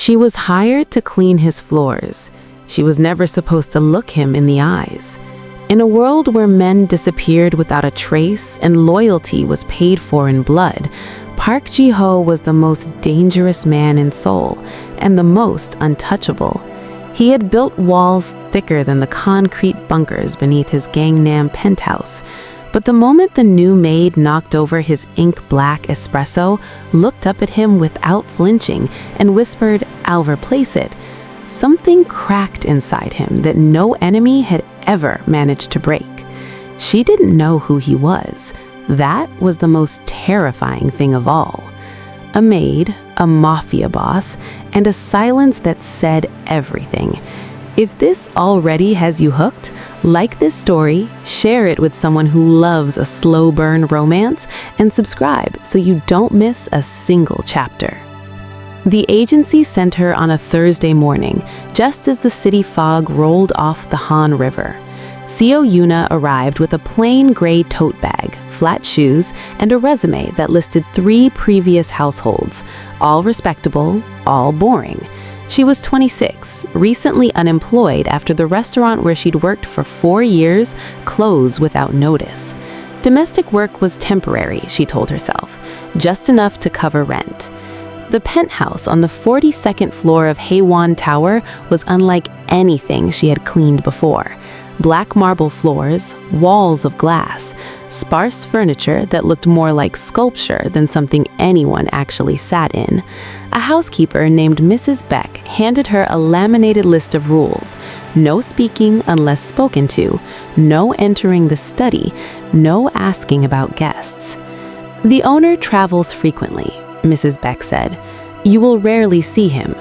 She was hired to clean his floors. She was never supposed to look him in the eyes. In a world where men disappeared without a trace and loyalty was paid for in blood, Park Ji-ho was the most dangerous man in Seoul and the most untouchable. He had built walls thicker than the concrete bunkers beneath his Gangnam penthouse. But the moment the new maid knocked over his ink-black espresso, looked up at him without flinching, and whispered, "I'll replace it," something cracked inside him that no enemy had ever managed to break. She didn't know who he was. That was the most terrifying thing of all. A maid, a mafia boss, and a silence that said everything. If this already has you hooked, like this story, share it with someone who loves a slow burn romance, and subscribe so you don't miss a single chapter. The agency sent her on a Thursday morning, just as the city fog rolled off the Han River. Seo Yuna arrived with a plain gray tote bag, flat shoes, and a resume that listed 3 previous households, all respectable, all boring. She was 26, recently unemployed after the restaurant where she'd worked for 4 years closed without notice. Domestic work was temporary, she told herself, just enough to cover rent. The penthouse on the 42nd floor of Haewon Tower was unlike anything she had cleaned before. Black marble floors, walls of glass, sparse furniture that looked more like sculpture than something anyone actually sat in. A housekeeper named Mrs. Beck handed her a laminated list of rules: no speaking unless spoken to, no entering the study, no asking about guests. "The owner travels frequently," Mrs. Beck said. "You will rarely see him."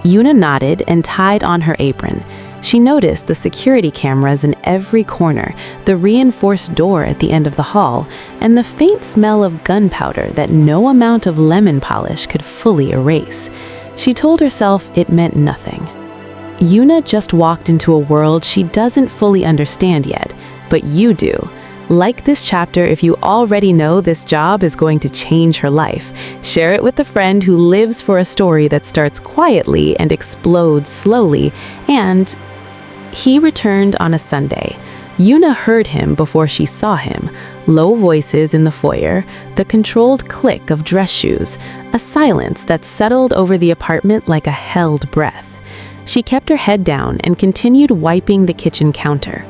Yuna nodded and tied on her apron. She noticed the security cameras in every corner, the reinforced door at the end of the hall, and the faint smell of gunpowder that no amount of lemon polish could fully erase. She told herself it meant nothing. Yuna just walked into a world she doesn't fully understand yet, but you do. Like this chapter if you already know this job is going to change her life. Share it with a friend who lives for a story that starts quietly and explodes slowly. And he returned on a Sunday. Yuna heard him before she saw him. Low voices in the foyer, the controlled click of dress shoes, a silence that settled over the apartment like a held breath. She kept her head down and continued wiping the kitchen counter.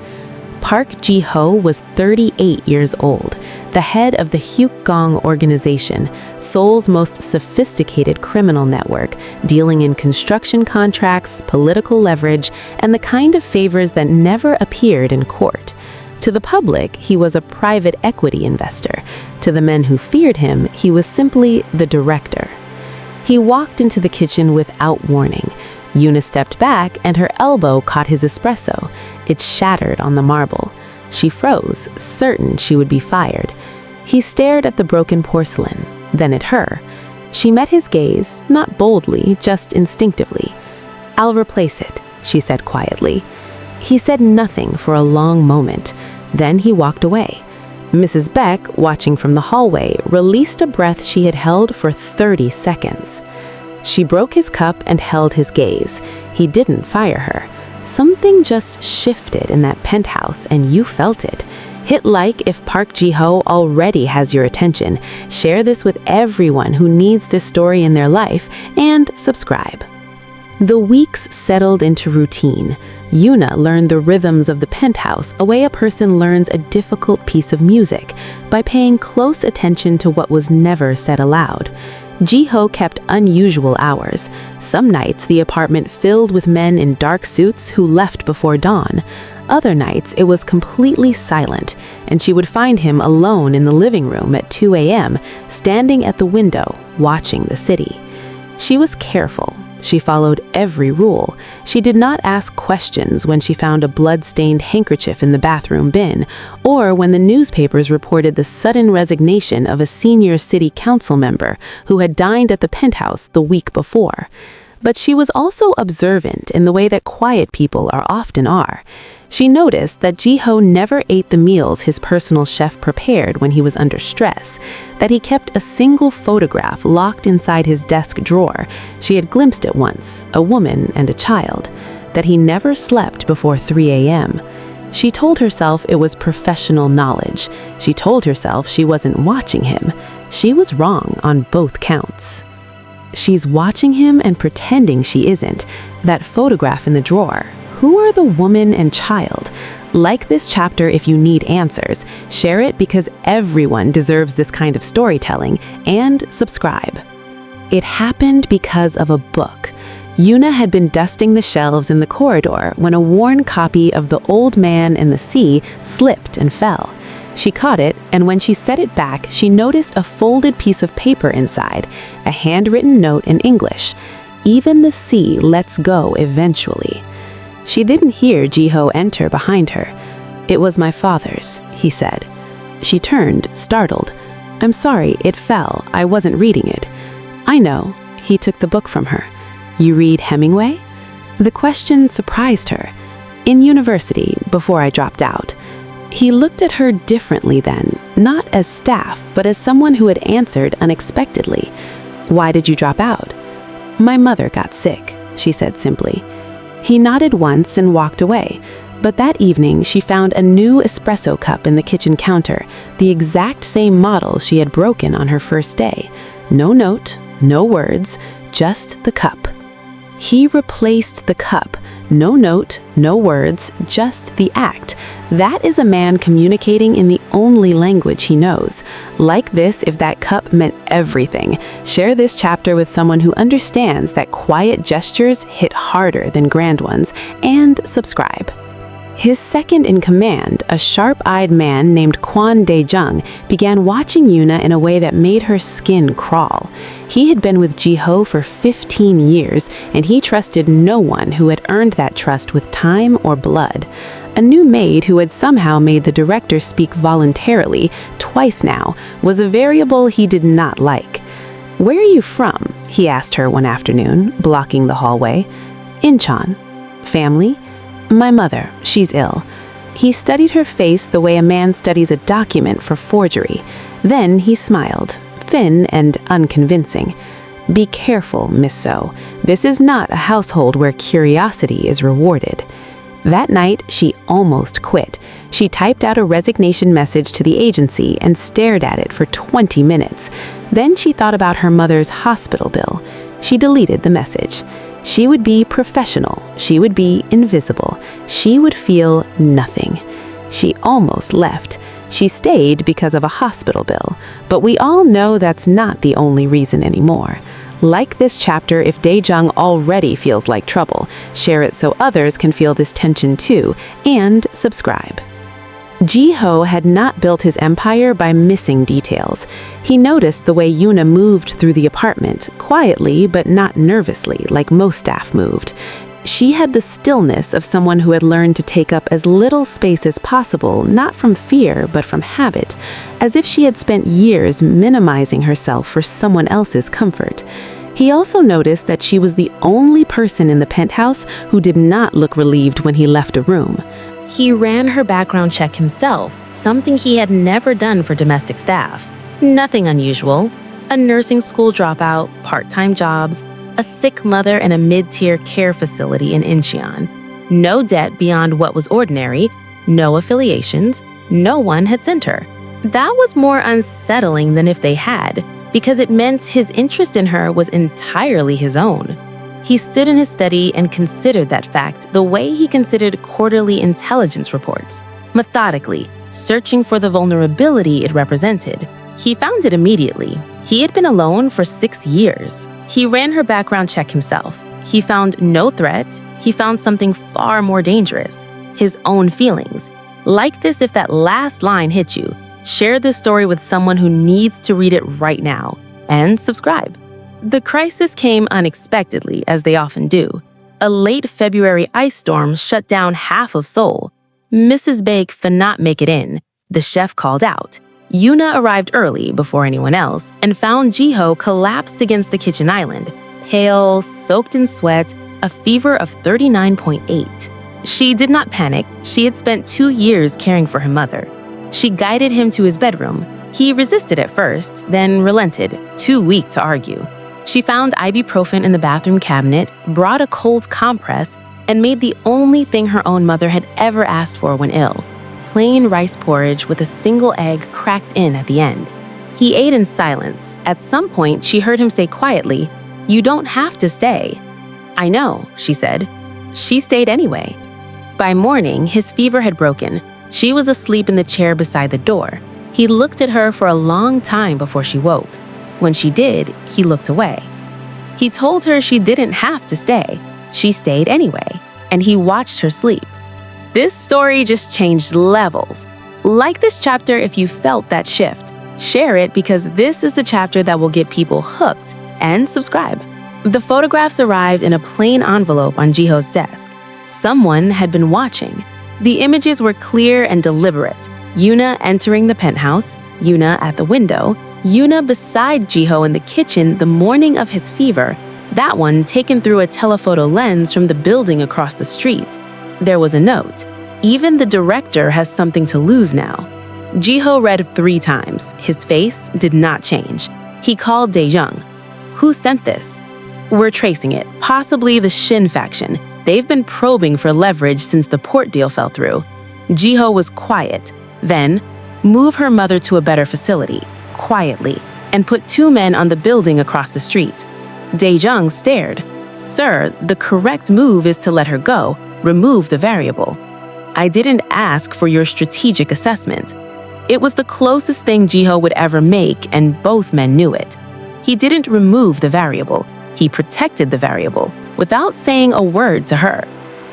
Park Ji-ho was 38 years old, the head of the Heukgang Organization, Seoul's most sophisticated criminal network, dealing in construction contracts, political leverage, and the kind of favors that never appeared in court. To the public, he was a private equity investor. To the men who feared him, he was simply the director. He walked into the kitchen without warning. Yuna stepped back and her elbow caught his espresso. It shattered on the marble. She froze, certain she would be fired. He stared at the broken porcelain, then at her. She met his gaze, not boldly, just instinctively. "I'll replace it," she said quietly. He said nothing for a long moment. Then he walked away. Mrs. Beck, watching from the hallway, released a breath she had held for 30 seconds. She broke his cup and held his gaze. He didn't fire her. Something just shifted in that penthouse, and you felt it. Hit like if Park Ji-ho already has your attention. Share this with everyone who needs this story in their life, and subscribe. The weeks settled into routine. Yuna learned the rhythms of the penthouse, a way a person learns a difficult piece of music, by paying close attention to what was never said aloud. Ji-ho kept unusual hours. Some nights the apartment filled with men in dark suits who left before dawn. Other nights it was completely silent, and she would find him alone in the living room at 2 a.m., standing at the window, watching the city. She was careful. She followed every rule. She did not ask questions when she found a blood-stained handkerchief in the bathroom bin, or when the newspapers reported the sudden resignation of a senior city council member who had dined at the penthouse the week before. But she was also observant in the way that quiet people often are. She noticed that Ji-ho never ate the meals his personal chef prepared when he was under stress, that he kept a single photograph locked inside his desk drawer. She had glimpsed it once, a woman and a child, that he never slept before 3 a.m. She told herself it was professional knowledge. She told herself she wasn't watching him. She was wrong on both counts. She's watching him and pretending she isn't. That photograph in the drawer. Who are the woman and child? Like this chapter if you need answers. Share it because everyone deserves this kind of storytelling, and subscribe. It happened because of a book. Yuna had been dusting the shelves in the corridor when a worn copy of The Old Man and the Sea slipped and fell. She caught it, and when she set it back, she noticed a folded piece of paper inside, a handwritten note in English. Even the sea lets go eventually. She didn't hear Ji-ho enter behind her. It was my father's, he said. She turned, startled. I'm sorry, it fell. I wasn't reading it. I know. He took the book from her. You read Hemingway? The question surprised her. In university, before I dropped out. He looked at her differently then, not as staff, but as someone who had answered unexpectedly. Why did you drop out? My mother got sick, she said simply. He nodded once and walked away, but that evening she found a new espresso cup in the kitchen counter, the exact same model she had broken on her first day. No note, no words, just the cup. He replaced the cup. No note, no words, just the act. That is a man communicating in the only language he knows. Like this if that cup meant everything. Share this chapter with someone who understands that quiet gestures hit harder than grand ones, and subscribe. His second in command, a sharp-eyed man named Kwon Dae-jung, began watching Yuna in a way that made her skin crawl. He had been with Ji-ho for 15 years, and he trusted no one who had earned that trust with time or blood. A new maid who had somehow made the director speak voluntarily, twice now, was a variable he did not like. Where are you from? He asked her one afternoon, blocking the hallway. Incheon. Family? My mother, she's ill. He studied her face the way a man studies a document for forgery. Then he smiled, thin and unconvincing. Be careful, Miss Seo. This is not a household where curiosity is rewarded. That night, she almost quit. She typed out a resignation message to the agency and stared at it for 20 minutes. Then she thought about her mother's hospital bill. She deleted the message. She would be professional. She would be invisible. She would feel nothing. She almost left. She stayed because of a hospital bill. But we all know that's not the only reason anymore. Like this chapter if Dae-jung already feels like trouble. Share it so others can feel this tension too. And subscribe. Ji-ho had not built his empire by missing details. He noticed the way Yuna moved through the apartment, quietly but not nervously like most staff moved. She had the stillness of someone who had learned to take up as little space as possible, not from fear but from habit, as if she had spent years minimizing herself for someone else's comfort. He also noticed that she was the only person in the penthouse who did not look relieved when he left a room. He ran her background check himself, something he had never done for domestic staff. Nothing unusual. A nursing school dropout, part-time jobs, a sick mother in a mid-tier care facility in Incheon. No debt beyond what was ordinary, no affiliations, no one had sent her. That was more unsettling than if they had, because it meant his interest in her was entirely his own. He stood in his study and considered that fact the way he considered quarterly intelligence reports, methodically, searching for the vulnerability it represented. He found it immediately. He had been alone for 6 years. He ran her background check himself. He found no threat. He found something far more dangerous, his own feelings. Like this if that last line hit you. Share this story with someone who needs to read it right now. And subscribe. The crisis came unexpectedly, as they often do. A late February ice storm shut down half of Seoul. Mrs. Baek could not make it in. The chef called out. Yuna arrived early, before anyone else, and found Ji-ho collapsed against the kitchen island, pale, soaked in sweat, a fever of 39.8. She did not panic. She had spent 2 years caring for her mother. She guided him to his bedroom. He resisted at first, then relented, too weak to argue. She found ibuprofen in the bathroom cabinet, brought a cold compress, and made the only thing her own mother had ever asked for when ill: plain rice porridge with a single egg cracked in at the end. He ate in silence. At some point, she heard him say quietly, "You don't have to stay." "I know," she said. She stayed anyway. By morning, his fever had broken. She was asleep in the chair beside the door. He looked at her for a long time before she woke. When she did, he looked away. He told her she didn't have to stay. She stayed anyway, and he watched her sleep. This story just changed levels. Like this chapter if you felt that shift. Share it because this is the chapter that will get people hooked, and subscribe. The photographs arrived in a plain envelope on Jiho's desk. Someone had been watching. The images were clear and deliberate. Yuna entering the penthouse, Yuna at the window, Yuna beside Jiho in the kitchen the morning of his fever, that one taken through a telephoto lens from the building across the street. There was a note. Even the director has something to lose now. Jiho read 3 times. His face did not change. He called Dae-jung. "Who sent this?" "We're tracing it, possibly the Shin faction. They've been probing for leverage since the port deal fell through." Jiho was quiet. Then, "Move her mother to a better facility, quietly, and put 2 men on the building across the street." Dae-jung stared. "Sir, the correct move is to let her go, remove the variable." "I didn't ask for your strategic assessment." It was the closest thing Jiho would ever make, and both men knew it. He didn't remove the variable. He protected the variable, without saying a word to her.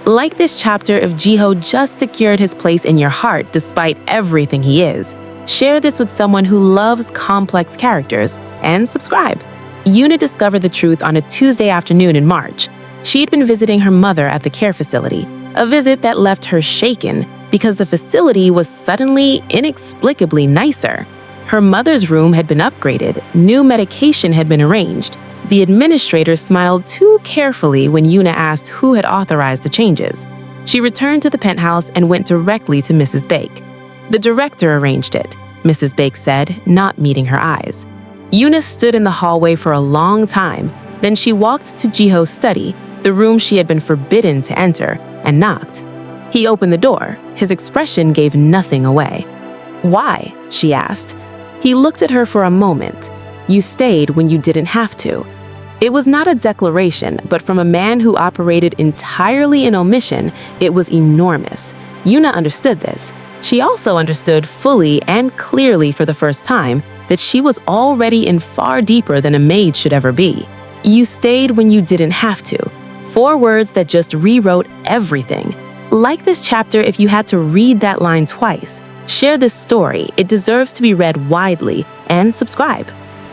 Like this chapter if Jiho just secured his place in your heart despite everything he is. Share this with someone who loves complex characters, and subscribe. Yuna discovered the truth on a Tuesday afternoon in March. She'd been visiting her mother at the care facility, a visit that left her shaken because the facility was suddenly, inexplicably nicer. Her mother's room had been upgraded, new medication had been arranged. The administrator smiled too carefully when Yuna asked who had authorized the changes. She returned to the penthouse and went directly to Mrs. Baek. "The director arranged it," Mrs. Baek said, not meeting her eyes. Yuna stood in the hallway for a long time. Then she walked to Jiho's study, the room she had been forbidden to enter, and knocked. He opened the door. His expression gave nothing away. "Why?" she asked. He looked at her for a moment. "You stayed when you didn't have to." It was not a declaration, but from a man who operated entirely in omission, it was enormous. Yuna understood this. She also understood fully and clearly for the first time that she was already in far deeper than a maid should ever be. You stayed when you didn't have to. 4 words that just rewrote everything. Like this chapter if you had to read that line twice. Share this story. It deserves to be read widely, and subscribe.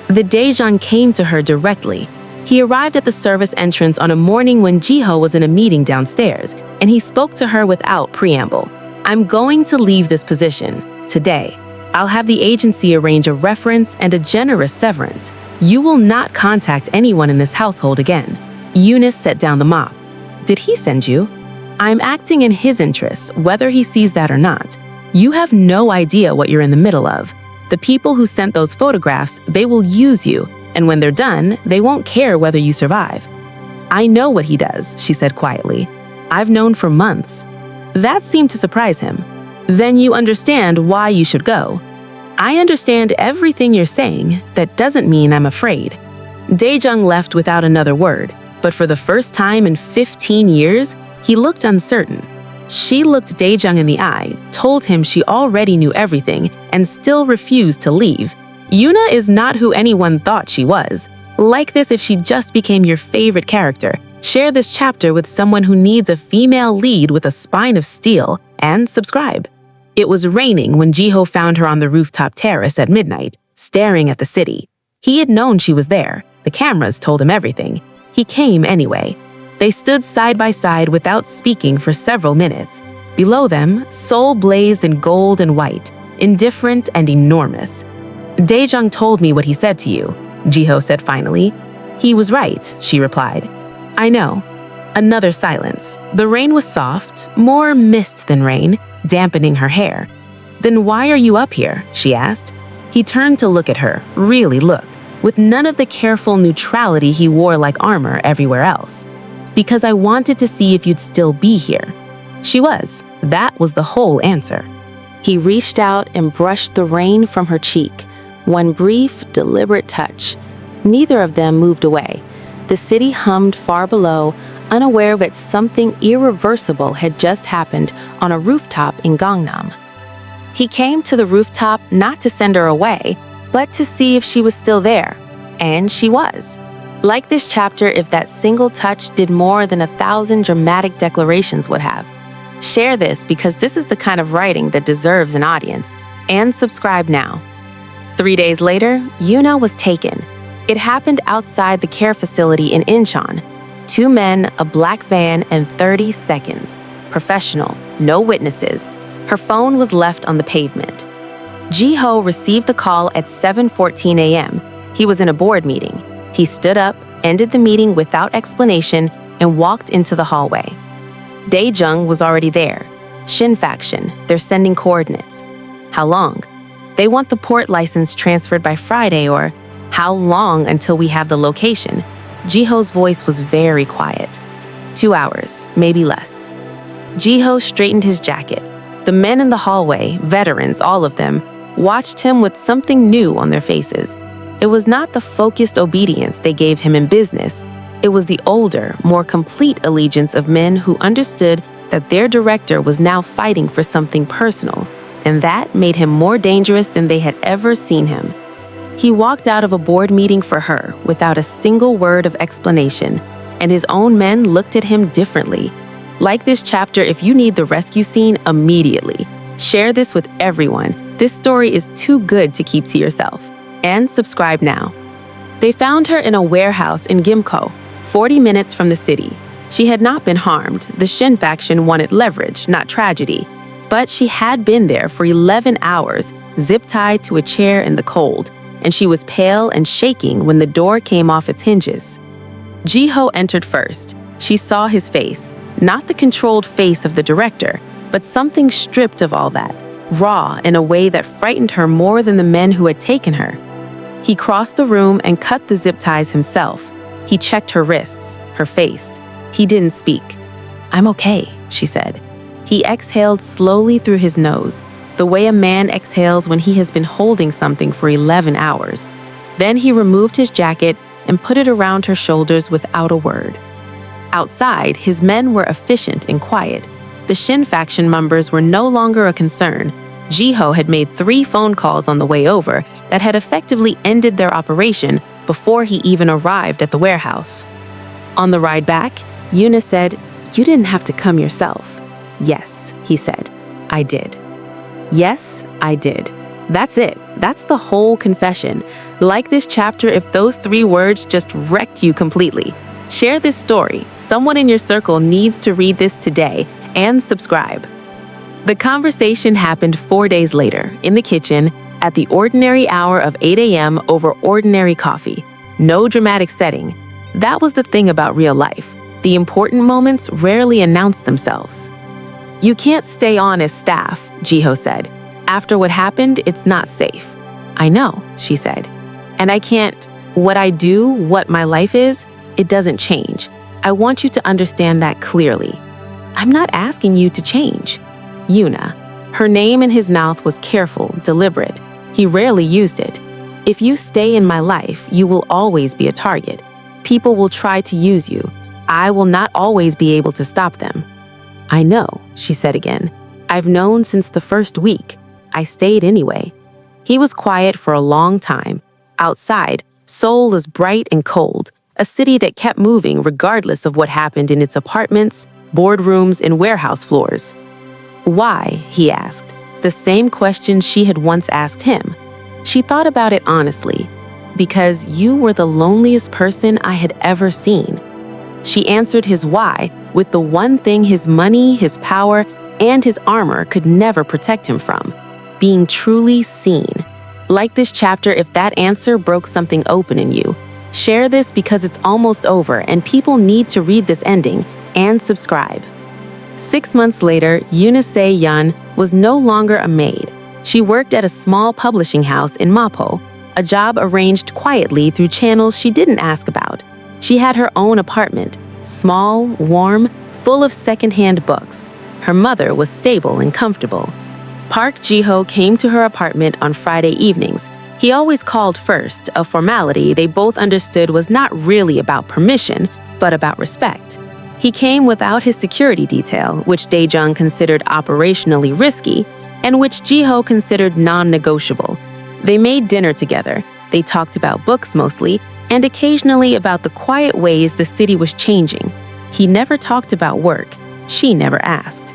The Dae-jung came to her directly. He arrived at the service entrance on a morning when Jiho was in a meeting downstairs, and he spoke to her without preamble. "I'm going to leave this position today. I'll have the agency arrange a reference and a generous severance. You will not contact anyone in this household again." Eunice set down the mop. "Did he send you?" "I'm acting in his interests, whether he sees that or not. You have no idea what you're in the middle of. The people who sent those photographs, they will use you, and when they're done, they won't care whether you survive." "I know what he does," she said quietly. "I've known for months." That seemed to surprise him. "Then you understand why you should go." "I understand everything you're saying. That doesn't mean I'm afraid." Dae-jung left without another word, but for the first time in 15 years, he looked uncertain. She looked Dae-jung in the eye, told him she already knew everything, and still refused to leave. Yuna is not who anyone thought she was. Like this if she just became your favorite character. Share this chapter with someone who needs a female lead with a spine of steel, and subscribe. It was raining when Jiho found her on the rooftop terrace at midnight, staring at the city. He had known she was there. The cameras told him everything. He came anyway. They stood side by side without speaking for several minutes. Below them, Seoul blazed in gold and white, indifferent and enormous. "Dae-jung told me what he said to you," Jiho said finally. He was right, she replied. I know. Another silence. The rain was soft, more mist than rain, dampening her hair. Then why are you up here? She asked. He turned to look at her, really look, with none of the careful neutrality he wore like armor everywhere else. Because I wanted to see if you'd still be here. She was. That was the whole answer. He reached out and brushed the rain from her cheek. One brief, deliberate touch. Neither of them moved away. The city hummed far below, unaware that something irreversible had just happened on a rooftop in Gangnam. He came to the rooftop not to send her away, but to see if she was still there. And she was. Like this chapter if that single touch did more than 1,000 dramatic declarations would have. Share this because this is the kind of writing that deserves an audience. And subscribe now. 3 days later, Yuna was taken. It happened outside the care facility in Incheon. 2 men, a black van, and 30 seconds. Professional, no witnesses. Her phone was left on the pavement. Ji-ho received the call at 7:14 a.m. He was in a board meeting. He stood up, ended the meeting without explanation, and walked into the hallway. Dae-jung was already there. Shin faction, they're sending coordinates. How long? They want the port license transferred by Friday, or how long until we have the location? Ji-ho's voice was very quiet. 2 hours, maybe less. Ji-ho straightened his jacket. The men in the hallway, veterans, all of them, watched him with something new on their faces. It was not the focused obedience they gave him in business. It was the older, more complete allegiance of men who understood that their director was now fighting for something personal, and that made him more dangerous than they had ever seen him. He walked out of a board meeting for her without a single word of explanation, and his own men looked at him differently. Like this chapter if you need the rescue scene immediately. Share this with everyone. This story is too good to keep to yourself. And subscribe now. They found her in a warehouse in Gimko, 40 minutes from the city. She had not been harmed. The Shin faction wanted leverage, not tragedy. But she had been there for 11 hours, zip-tied to a chair in the cold, and she was pale and shaking when the door came off its hinges. Ji-ho entered first. She saw his face, not the controlled face of the director, but something stripped of all that, raw in a way that frightened her more than the men who had taken her. He crossed the room and cut the zip ties himself. He checked her wrists, her face. He didn't speak. I'm okay, she said. He exhaled slowly through his nose, the way a man exhales when he has been holding something for 11 hours. Then he removed his jacket and put it around her shoulders without a word. Outside, his men were efficient and quiet. The Shin faction members were no longer a concern. Ji-ho had made 3 phone calls on the way over that had effectively ended their operation before he even arrived at the warehouse. On the ride back, Yuna said, "You didn't have to come yourself." "Yes," he said, "I did." Yes, I did. That's it. That's the whole confession. Like this chapter if those 3 words just wrecked you completely. Share this story. Someone in your circle needs to read this today, and subscribe. The conversation happened 4 days later, in the kitchen, at the ordinary hour of 8 a.m. over ordinary coffee. No dramatic setting. That was the thing about real life. The important moments rarely announce themselves. You can't stay on as staff, Ji-ho said. After what happened, it's not safe. I know, she said. And I can't. What I do, what my life is, it doesn't change. I want you to understand that clearly. I'm not asking you to change. Yuna. Her name in his mouth was careful, deliberate. He rarely used it. If you stay in my life, you will always be a target. People will try to use you. I will not always be able to stop them. I know, she said again. I've known since the first week. I stayed anyway. He was quiet for a long time. Outside, Seoul is bright and cold, a city that kept moving regardless of what happened in its apartments, boardrooms, and warehouse floors. Why? He asked, the same question she had once asked him. She thought about it honestly. Because you were the loneliest person I had ever seen. She answered his why with the one thing his money, his power, and his armor could never protect him from, being truly seen. Like this chapter, if that answer broke something open in you, Share this because it's almost over and people need to read this ending, and subscribe. 6 months later, Yuna Se-yeon was no longer a maid. She worked at a small publishing house in Mapo, a job arranged quietly through channels she didn't ask about. She had her own apartment, small, warm, full of secondhand books. Her mother was stable and comfortable. Park Ji-ho came to her apartment on Friday evenings. He always called first, a formality they both understood was not really about permission, but about respect. He came without his security detail, which Dae-jung considered operationally risky, and which Ji-ho considered non-negotiable. They made dinner together. They talked about books mostly, and occasionally about the quiet ways the city was changing. He never talked about work. She never asked.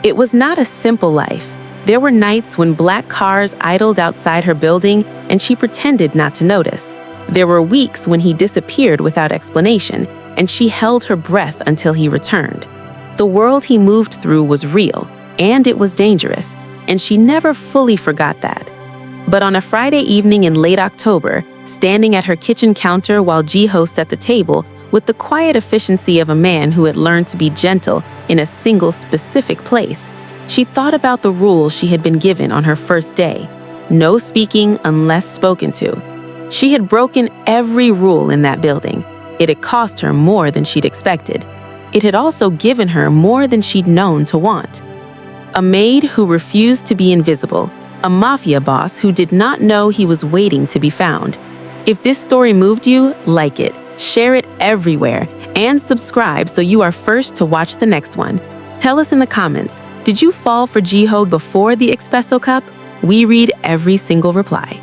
It was not a simple life. There were nights when black cars idled outside her building and she pretended not to notice. There were weeks when he disappeared without explanation, and she held her breath until he returned. The world he moved through was real, and it was dangerous, and she never fully forgot that. But on a Friday evening in late October, standing at her kitchen counter while Ji-ho set the table with the quiet efficiency of a man who had learned to be gentle in a single specific place, she thought about the rules she had been given on her first day. No speaking unless spoken to. She had broken every rule in that building. It had cost her more than she'd expected. It had also given her more than she'd known to want. A maid who refused to be invisible. A mafia boss who did not know he was waiting to be found. If this story moved you, like it, share it everywhere, and subscribe so you are first to watch the next one. Tell us in the comments, did you fall for Ji-ho before the espresso cup? We read every single reply.